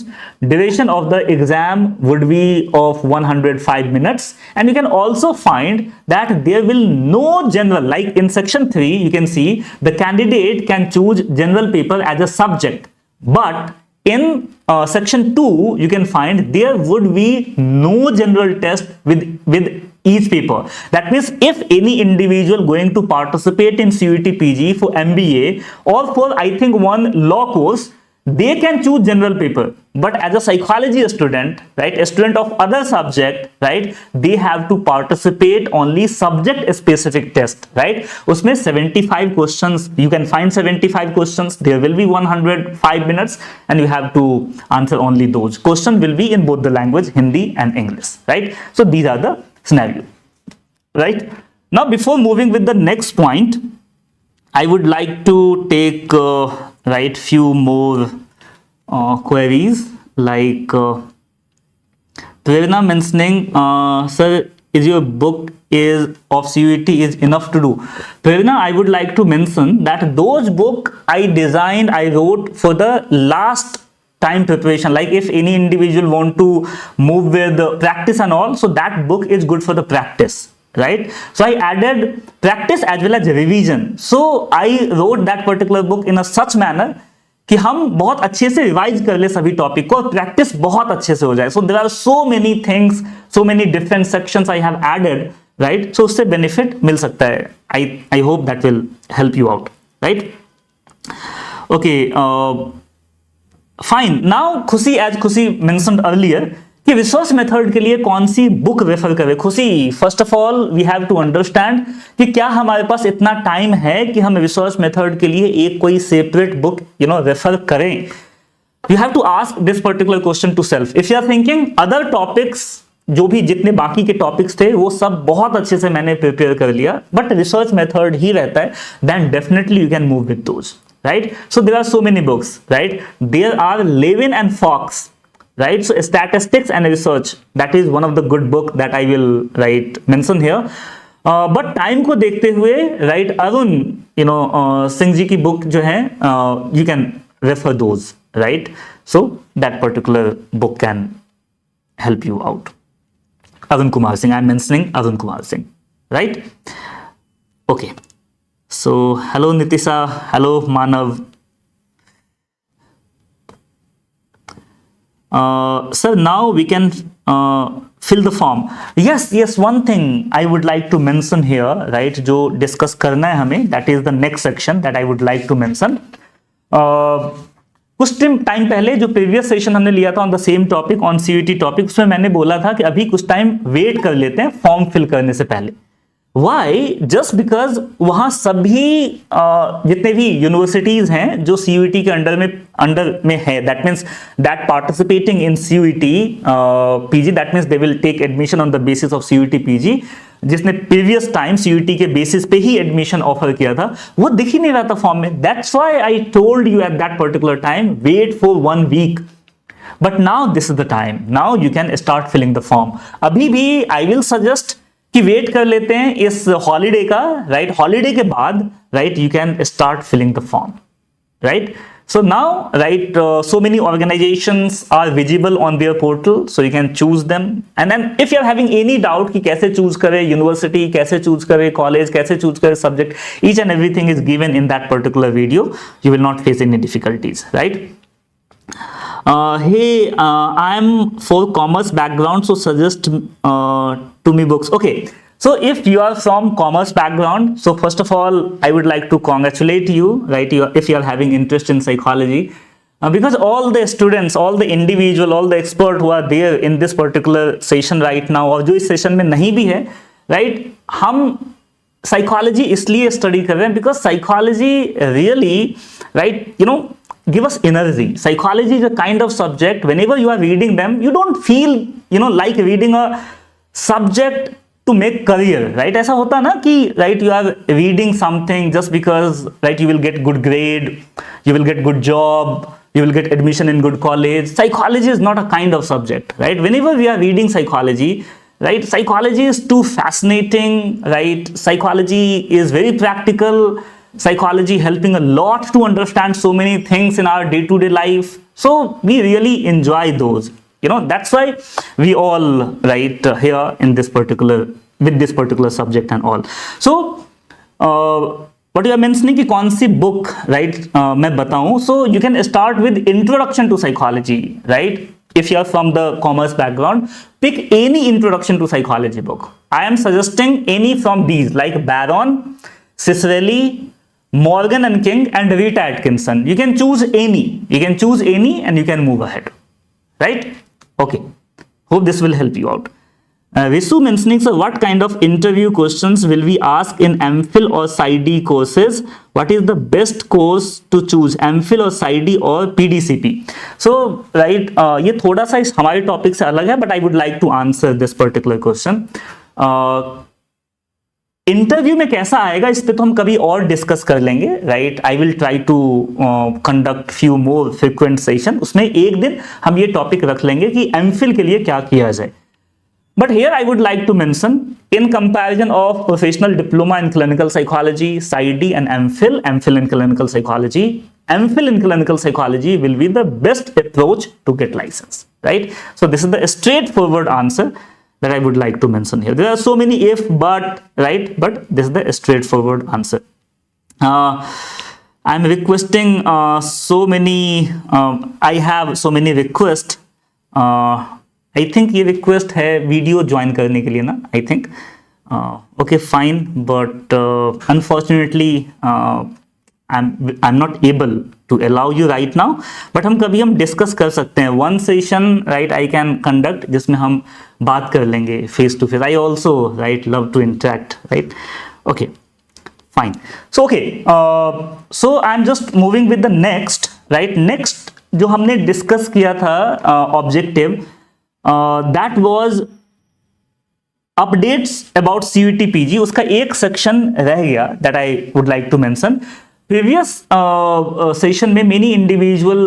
Duration of the exam would be of 105 minutes. And you can also find that there will no general, like in section 3, you can see the candidate can choose general paper as a subject. But in section 2, you can find there would be no general test with each paper. That means if any individual going to participate in CUET PG for MBA or for I think one law course, they can choose general paper. But as a psychology student, right, a student of other subject, right, they have to participate only subject specific test, right. उसमें 75 questions, you can find 75 questions. There will be 105 minutes and you have to answer only those. Question will be in both the language, Hindi and English, right. So these are the scenario, right. Now before moving with the next point, I would like to take right few more queries, like Prerna mentioning sir, is your book is of CUET is enough to do? Prerna, I would like to mention that those book I designed, I wrote for the last time preparation. Like if any individual want to move with the practice and all, so that book is good for the practice, right. So I added practice as well as revision. So I wrote that particular book in a such manner कि हम बहुत अच्छे से revise कर ले सभी topic को, practice बहुत अच्छे से हो जाए. So there are so many things, so many different sections I have added, right. So उससे बेनिफिट मिल सकता है. I hope that will help you out, right. Okay fine. Now Khushi, as Khushi mentioned earlier कि रिसर्च मेथड के लिए कौन सी book refer करें. Khushi, first of all we have to understand कि क्या हमारे पास इतना टाइम है कि हम रिसर्च मेथड के लिए एक कोई सेपरेट बुक रेफर करें. You have to ask this particular question to self. If you are thinking other topics, जो भी जितने बाकी के टॉपिक्स थे वो सब बहुत अच्छे से मैंने प्रिपेयर कर लिया, बट रिसर्च मेथड ही रहता है, then definitely you can move with those, right. So there are so many books, right. There are Levin and Fox, right. So statistics and research, that is one of the good book that I will mention here. But time को देखते हुए, right, Arun Singh ji की book जो है, you can refer those, right. So that particular book can help you out. Arun Kumar Singh, I am mentioning Arun Kumar Singh, right. Okay. So hello Nitisha, hello Manav. Sir, now we can fill the form. Yes, one thing I would like to mention here, right, जो discuss करना है हमें, that is the next section that I would like to mention. कुछ time पहले जो previous session हमने लिया था on the same topic, on CUET topic, उसमें मैंने बोला था कि अभी कुछ टाइम वेट कर लेते हैं फॉर्म फिल करने से पहले, वाई? जस्ट बिकॉज वहां सभी जितने भी यूनिवर्सिटीज हैं जो सीयूईटी के अंडर में है, that means that participating in CUET PG, that means they will take admission on the basis of CUET PG, जिसने प्रीवियस टाइम सीयूईटी के बेसिस पे ही एडमिशन ऑफर किया था, वो दिख ही नहीं रहा था फॉर्म में. That's why I told you at that particular time, wait for 1 week. But now this is the time, now you can start filling the form. अभी भी आई विल सजेस्ट कि वेट कर लेते हैं इस हॉलीडे का, right? Holiday के बाद, right, you can start filling the form, right? So now, right, so many organizations are visible on their portal, so you can choose them. And then if you are having any doubt कि कैसे choose करें university, कैसे choose करें college, कैसे choose करें subject, each and everything is given in that particular video. You will not face any difficulties, right? Hey, I am for commerce background, so suggest to me books. Okay. So if you are from commerce background, so first of all, I would like to congratulate you, right? If you are having interest in psychology, because all the students, all the individual, all the expert who are there in this particular session right now, और जो इस session में नहीं भी है, right? हम psychology इसलिए study कर रहे हैं because psychology really, right? Give us energy. Psychology is a kind of subject. Whenever you are reading them, you don't feel, like reading a subject to make career, right? ऐसा होता ना कि right, you are reading something just because, right, you will get good grade, you will get good job, you will get admission in good college. Psychology is not a kind of subject, right? Whenever we are reading psychology, right, psychology is too fascinating, right? Psychology is very practical. Psychology helping a lot to understand so many things in our day-to-day life. So we really enjoy those. That's why we all, right, here in this particular, with this particular subject and all. So what you are mentioning कि कौन सी book, right, मैं बताऊं. So you can start with introduction to psychology, right? If you are from the commerce background, pick any introduction to psychology book. I am suggesting any from these, like Baron, Cicerelli, Morgan and King, and Rita Atkinson. You can choose any. You can choose any and you can move ahead. Right? Okay. Hope this will help you out. Visu mentioning, so what kind of interview questions will we ask in MPhil or PsyD courses? What is the best course to choose, MPhil or PsyD or PDCP? So, right, ये थोड़ा सा इस हमारे topic से अलग है, but I would like to answer this particular question. Interview में कैसा आएगा इस पे तो हम कभी और डिस्कस कर लेंगे, right? I will try to conduct few more frequent session. उसमें एक दिन हम ये टॉपिक रख लेंगे कि एमफिल के लिए क्या किया जाए. But here I would like to mention, in comparison of professional diploma in clinical psychology, PsyD and MPhil in clinical psychology, MPhil in clinical psychology will be the best approach to get license, right? So this is the straightforward answer that I would like to mention here. There are so many if, but, right? But this is the straightforward answer. I'm requesting so many, I have so many requests. I think ये request है video join करने के लिए ना, I think. Okay, fine, but unfortunately I'm not able to allow you right now. But हम discuss कर सकते हैं. One session, right, I can conduct जिसमें हम बात कर लेंगे face to face. I also, right, love to interact, right? Okay, fine. So okay, so I'm just moving with the next, right? Next जो हमने discuss किया था objective, that was updates about CUET PG. उसका एक section रह गया that I would like to mention. Previous session में many individual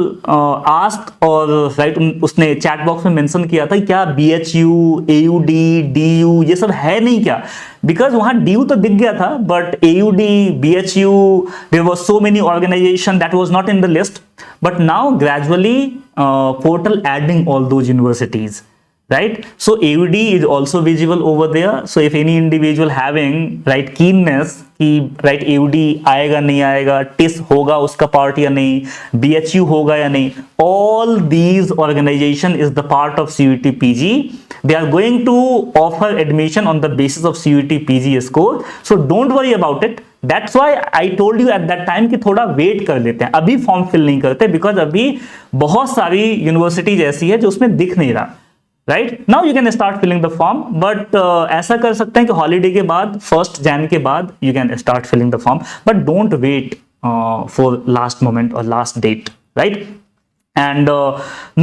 ask और राइट उसने चैट बॉक्स में मेंशन किया था क्या BHU, AUD, DU ये सब है नहीं क्या? बिकॉज वहां DU तो दिख गया था, but AUD, BHU, there was so many organisation that was not in the list. But now gradually portal adding all those universities, right? So AUD is also visible over there. So if any individual having, right, keenness कि right AUD आएगा नहीं आएगा, TIS होगा उसका part या नहीं, BHU होगा या नहीं, all these organization is the part of CUET PG. They are going to offer admission on the basis of CUET PG score. So don't worry about it. That's why I told you at that time कि थोड़ा wait कर लेते हैं, अभी form fill नहीं करते, because अभी बहुत सारी यूनिवर्सिटीज ऐसी है जो उसमें दिख नहीं रहा. Right now you can start filling the form, but ऐसा कर सकते हैं कि हॉलीडे के बाद 1 Jan के बाद you can start filling the form, but don't wait for last moment और last date, right? And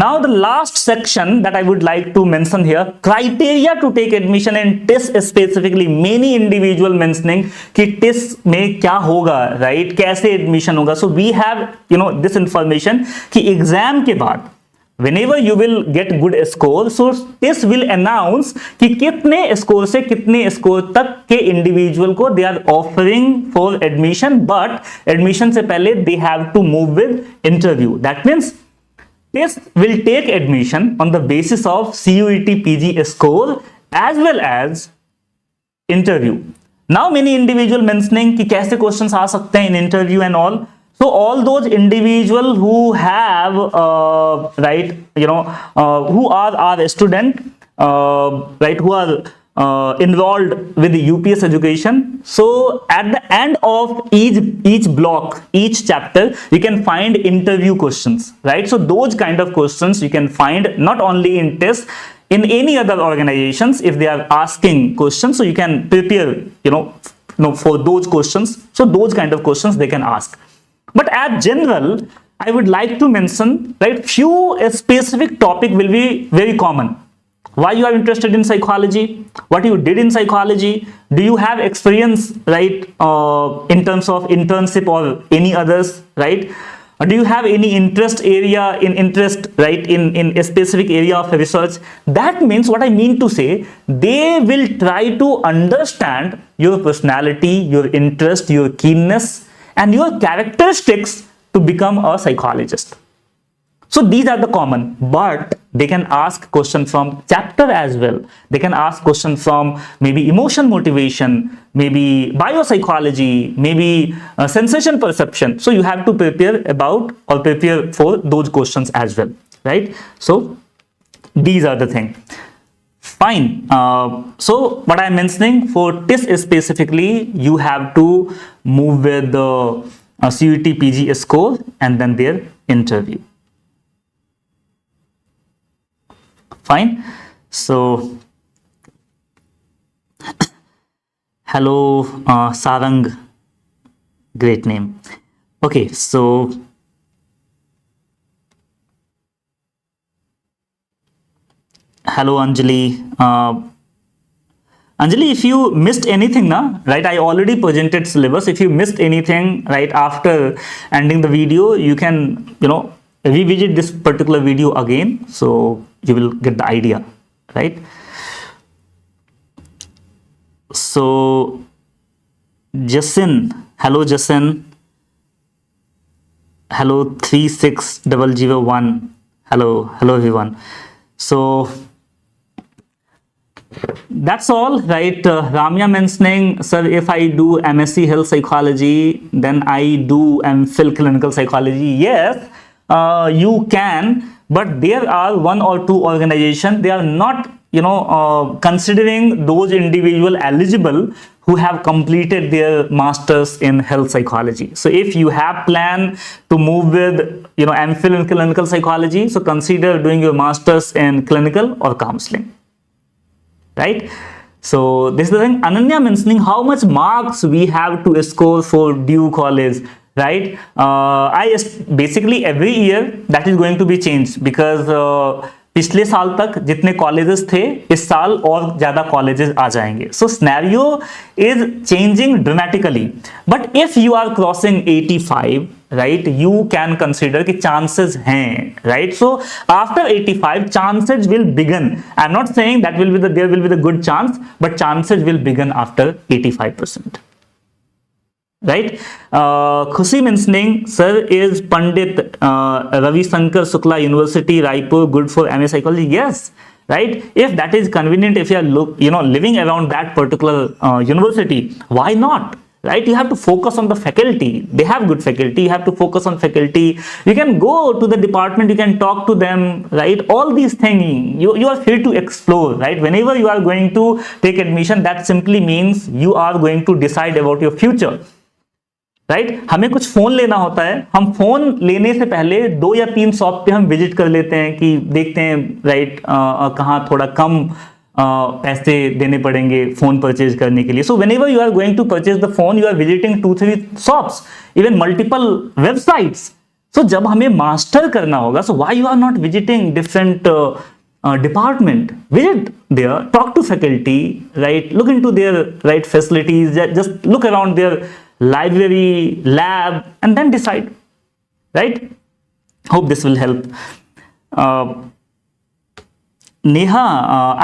now the last section that I would like to mention here, criteria to take admission in TIS specifically. Many individual mentioning कि TIS में क्या होगा, right? कैसे admission होगा? So we have this information कि exam के बाद whenever you will get good score, so TIS will announce कि कितने score से कितने score तक के individual को they are offering for admission, but admission से पहले they have to move with interview. That means TIS will take admission on the basis of CUET PG score as well as interview. Now many individual mentioning कि कैसे questions आ सकते हैं in interview and all. So all those individual who have who are a student, who are involved with the UPS education. So at the end of each block, each chapter, you can find interview questions, right? So those kind of questions you can find not only in TIS, in any other organizations. If they are asking questions, so you can prepare for those questions. So those kind of questions they can ask. But as general, I would like to mention, right, few specific topic will be very common. Why you are interested in psychology, what you did in psychology, do you have experience, right, in terms of internship or any others, right? Or do you have any interest, right, in a specific area of research? That means, what I mean to say, they will try to understand your personality, your interest, your keenness and your characteristics to become a psychologist. So these are the common, but they can ask question from chapter as well. They can ask question from maybe emotion motivation, maybe biopsychology, maybe sensation perception. So you have to prepare for those questions as well, right? So these are the thing. Fine. So what I'm mentioning for TIS specifically, you have to move with the CUET PG score and then their interview. Fine. So hello Sarang, great name. Okay, so hello Anjali. Anjali, if you missed anything, right, I already presented syllabus. If you missed anything, right, after ending the video, you can revisit this particular video again, so you will get the idea, right? So Jasin, hello Jasin, hello 36001, hello everyone. So that's all, right? Ramya mentioning, sir, if I do MSc Health Psychology, then I do MPhil Clinical Psychology. Yes, you can, but there are 1 or 2 organizations, they are not considering those individual eligible who have completed their masters in health psychology. So if you have plan to move with MPhil in clinical psychology, so consider doing your masters in clinical or counseling, right? So this is the thing. Ananya mentioning how much marks we have to score for due college, right? Basically every year that is going to be changed, because पिछले साल तक जितने colleges थे, इस साल और ज्यादा colleges आ जाएंगे. So scenario is changing dramatically, but if you are crossing 85, right, you can consider कि chances हैं, right? So after 85 chances will begin. I'm not saying that there will be the good chance, but chances will begin after 85%, right? Khushi mentioning, sir, is Pandit Ravi Shankar Shukla University Raipur good for MA psychology? Yes, right? If that is convenient, if you are living around that particular university, why not? Right? You have to focus on the faculty. They have good faculty. You have to focus on faculty. You can go to the department. You can talk to them. Right? All these things you are free to explore. Right? Whenever you are going to take admission, that simply means you are going to decide about your future. Right. हमें कुछ phone लेना होता है, हम phone लेने से पहले 2 या 3 शॉप पे हम विजिट कर लेते हैं कि देखते हैं राइट कहाँ थोड़ा कम पैसे देने पड़ेंगे फोन परचेज करने के लिए। So whenever you are going to purchase the phone you are visiting 2-3 shops, even multiple websites. So जब हमें मास्टर करना होगा, so why you are not visiting different department? Visit there, talk to faculty, right? Look into their right facilities, just look around their library, lab, and then decide, right? Hope this will help. Neha,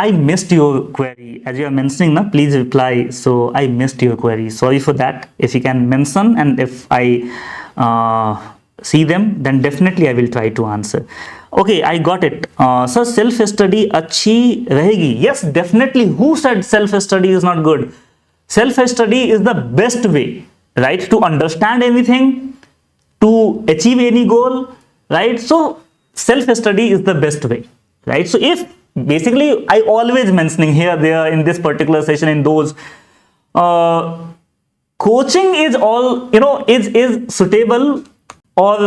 I missed your query. As you are mentioning, na, please reply. So I missed your query. Sorry for that. If you can mention and if I see them, then definitely I will try to answer. Okay, I got it. Sir, self study अच्छी रहेगी? Yes, definitely. Who said self study is not good? Self study is the best way, right, to understand anything, to achieve any goal, right? So self study is the best way, right? So if basically I always mentioning here, there in this particular session, in those coaching is all, you know, is suitable, or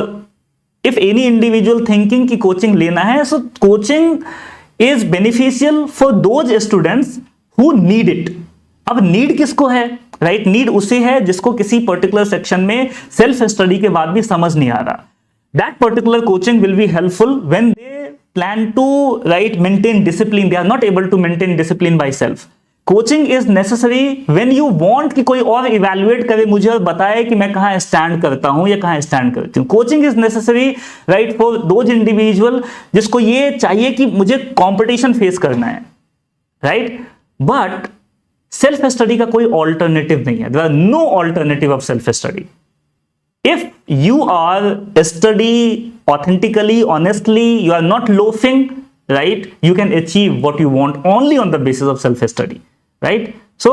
if any individual thinking कि coaching लेना है, so coaching is beneficial for those students who need it. अब need किसको है, right? Need उसे है जिसको किसी particular section में self study के बाद भी समझ नहीं आ रहा. That particular coaching will be helpful when they plan to, right, maintain discipline. They are not able to maintain discipline by self. Coaching is necessary when you want कि कोई और इवैल्यूएट करे मुझे और बताए कि मैं कहां स्टैंड करता हूं या कहां स्टैंड करती हूं. Coaching is necessary right for those individual जिसको ये चाहिए कि मुझे कंपटीशन फेस करना है, राइट. बट सेल्फ स्टडी का कोई ऑल्टरनेटिव नहीं है. There are no alternative of self study. If you are study authentically, honestly, you are not loafing, right, you can achieve what you want only on the basis of self study, right? So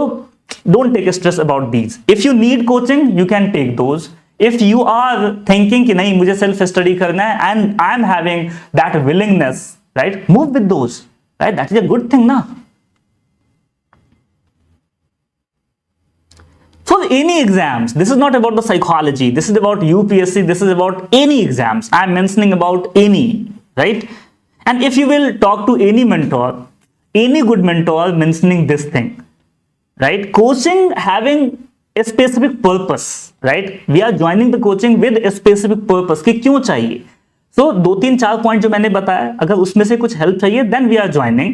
don't take a stress about these. If you need coaching you can take those. If you are thinking कि नहीं मुझे self study करना है and I am having that willingness, right, move with those, right? That is a good thing ना. For any exams, this is not about the psychology, this is about UPSC, this is about any exams. I am mentioning about any, right? And if you will talk to any mentor, any good mentor mentioning this thing, right? Coaching having a specific purpose, right? We are joining the coaching with a specific purpose कि क्यों चाहिए. So 2-3-4 point जो मैंने बताया, अगर उसमें से कुछ हेल्प चाहिए then we are joining.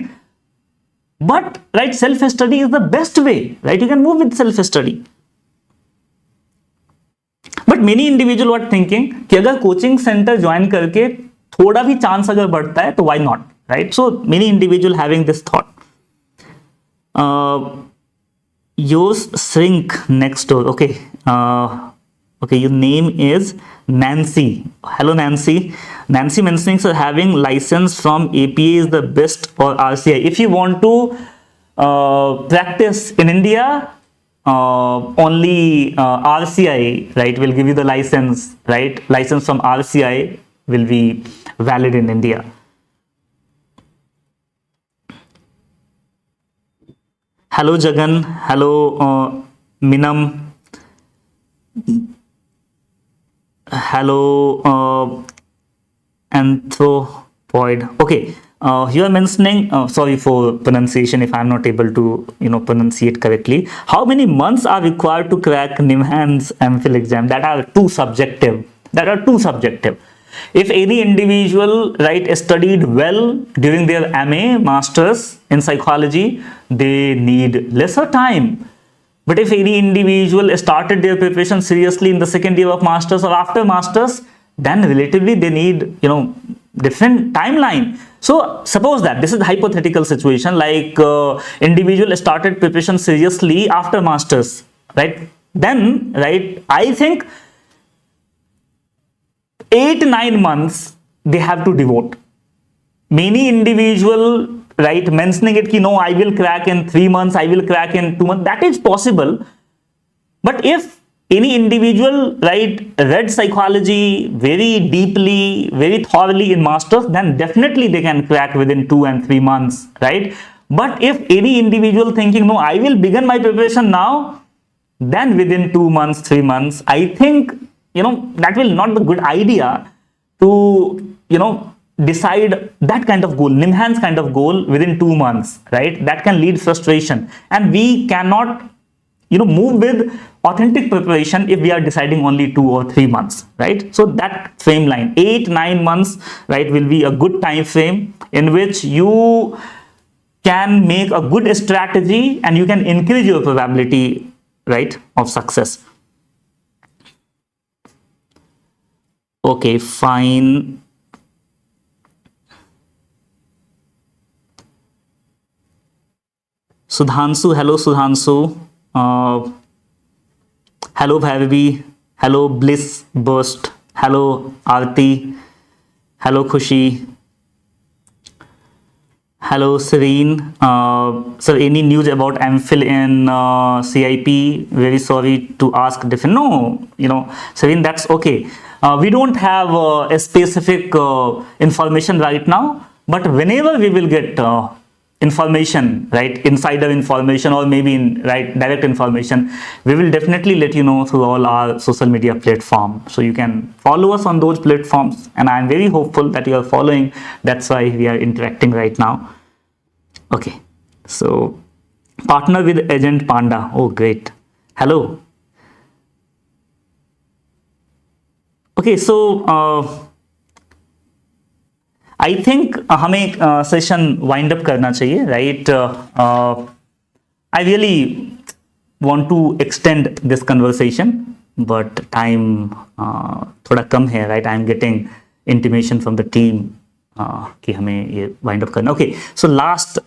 But right, self study is the best way, right? You can move with self study. But many individual are thinking कि अगर कोचिंग सेंटर ज्वाइन करके थोड़ा भी चांस अगर बढ़ता है तो why not, right? So many individual having this thought. Yours shrink next door. Okay. Okay, your name is Nancy. Hello Nancy. Nancy mentioning so having license from APA is the best or RCI. If you want to practice in India, only RCI, right, will give you the license, right? License from RCI will be valid in India. Hello Jagan, hello Minam, hello Anthropoid. Okay, you are mentioning, sorry for pronunciation if I am not able to, you know, pronunciate correctly. How many months are required to crack NIMHANS MPhil exam? That are too subjective. If any individual, right, studied well during their MA, Masters in psychology, they need lesser time. But if any individual started their preparation seriously in the second year of Masters or after Masters, then relatively they need, you know, different timeline. So suppose that this is a hypothetical situation, like individual started preparation seriously after Masters, right? Then, right, I think 8-9 months they have to devote. Many individual, right, mentioning it ki no, I will crack in 3 months, I will crack in 2 months. That is possible. But if any individual, right, read psychology very deeply, very thoroughly in Masters, then definitely they can crack within 2 and 3 months, right? But if any individual thinking no, I will begin my preparation now, then within 2 months, 3 months, I think, that will not be a good idea to, decide that kind of goal, enhance kind of goal within 2 months, right? That can lead frustration, and we cannot, move with authentic preparation if we are deciding only 2 or 3 months, right? So that frame line, 8-9 months, right, will be a good time frame in which you can make a good strategy and you can increase your probability, right, of success. Okay, fine. Sudhanshu, hello Sudhanshu. Hello Bharvi, hello Bliss Burst, hello Aarti, hello Khushi, hello Serene. Sir, any news about MPhil in CIP? Very sorry to ask. No, Serene, that's okay. We don't have a specific information right now, but whenever we will get information, right, insider information, or maybe direct information, we will definitely let you know through all our social media platform. So you can follow us on those platforms, and I am very hopeful that you are following. That's why we are interacting right now. Okay, so partner with Agent Panda. Oh, great. Hello. Okay, so I think हमें session wind up करना चाहिए, right? I really want to extend this conversation, but time थोड़ा कम है, right? I am getting intimation from the team कि हमें ये wind up करना. Okay, so last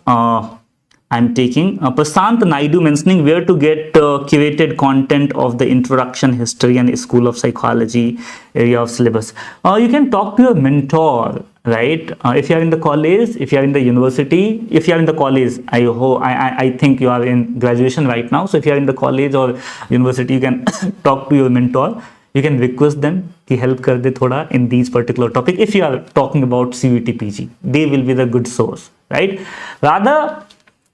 I'm taking Prashant Naidu mentioning where to get curated content of the introduction, history, and School of Psychology area of syllabus. You can talk to your mentor, right? If you are in the college, if you are in the university, if you are in the college, I think you are in graduation right now. So if you are in the college or university, you can talk to your mentor. You can request them to help कर दे थोड़ा in these particular topic. If you are talking about CUET PG, they will be the good source, right? Rather,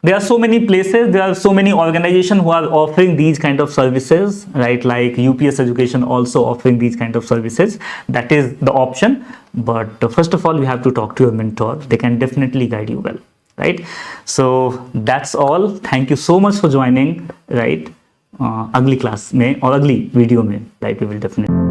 there are so many places, there are so many organizations who are offering these kind of services, right? Like UPS Education also offering these kind of services. That is the option. But first of all, you have to talk to your mentor. They can definitely guide you well, right? So that's all. Thank you so much for joining, right? अगली class में और अगली video में, right? We will definitely